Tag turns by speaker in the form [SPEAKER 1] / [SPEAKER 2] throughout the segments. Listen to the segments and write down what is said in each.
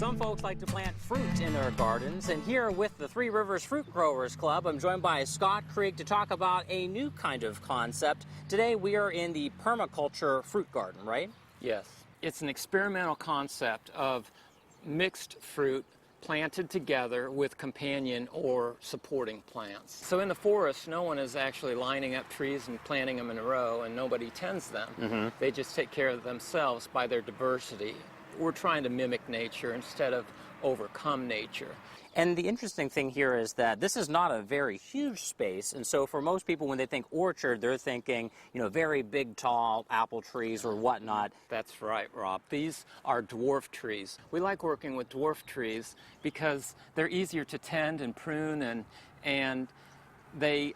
[SPEAKER 1] Some folks like to plant fruit in their gardens, and here with the Three Rivers Fruit Growers Club, I'm joined by Scott Krieg to talk about a new kind of concept. Today we are in the permaculture fruit garden, right?
[SPEAKER 2] Yes. It's an experimental concept of mixed fruit planted together with companion or supporting plants. So in the forest, no one is actually lining up trees and planting them in a row, and nobody tends them. They just take care of themselves by their diversity. We're trying to mimic nature instead of overcome nature.
[SPEAKER 1] And the interesting thing here is that this is not a very huge space, and so for most people when they think orchard, they're thinking, very big, tall apple trees or whatnot.
[SPEAKER 2] That's right, Rob. These are dwarf trees. We like working with dwarf trees because they're easier to tend and prune, and they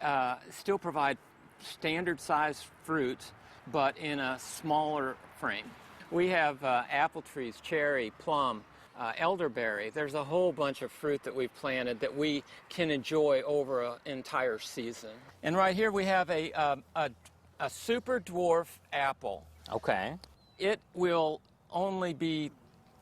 [SPEAKER 2] still provide standard-sized fruit, but in a smaller frame. We have apple trees, cherry, plum, elderberry. There's a whole bunch of fruit that we've planted that we can enjoy over an entire season. And right here we have a super dwarf apple.
[SPEAKER 1] Okay.
[SPEAKER 2] It will only be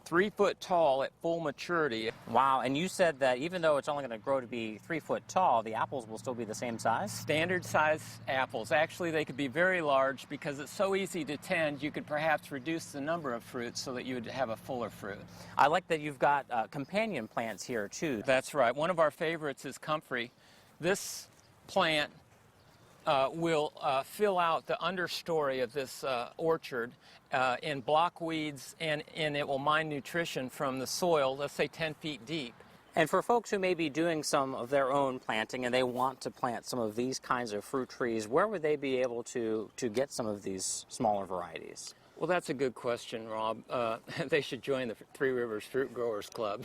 [SPEAKER 2] 3 foot tall at full maturity.
[SPEAKER 1] Wow, and you said that even though it's only going to grow to be 3 foot tall, the apples will still be the same size?
[SPEAKER 2] Standard size apples. Actually, they could be very large because it's so easy to tend, you could perhaps reduce the number of fruits so that you would have a fuller fruit.
[SPEAKER 1] I like that you've got companion plants here too.
[SPEAKER 2] That's right. One of our favorites is Comfrey. This plant will fill out the understory of this orchard in block weeds, and it will mine nutrition from the soil, let's say 10 feet deep.
[SPEAKER 1] And for folks who may be doing some of their own planting and they want to plant some of these kinds of fruit trees, where would they be able to get some of these smaller varieties?
[SPEAKER 2] Well, that's a good question, Rob. They should join the Three Rivers Fruit Growers Club.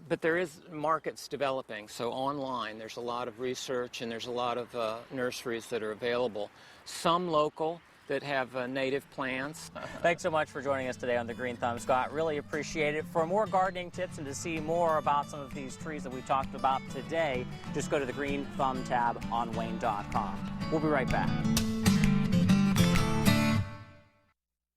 [SPEAKER 2] But there is markets developing, so online there's a lot of research and there's a lot of nurseries that are available. Some local that have native plants.
[SPEAKER 1] Thanks so much for joining us today on The Green Thumb, Scott. Really appreciate it. For more gardening tips and to see more about some of these trees that we talked about today, just go to the Green Thumb tab on Wayne.com. We'll be right back.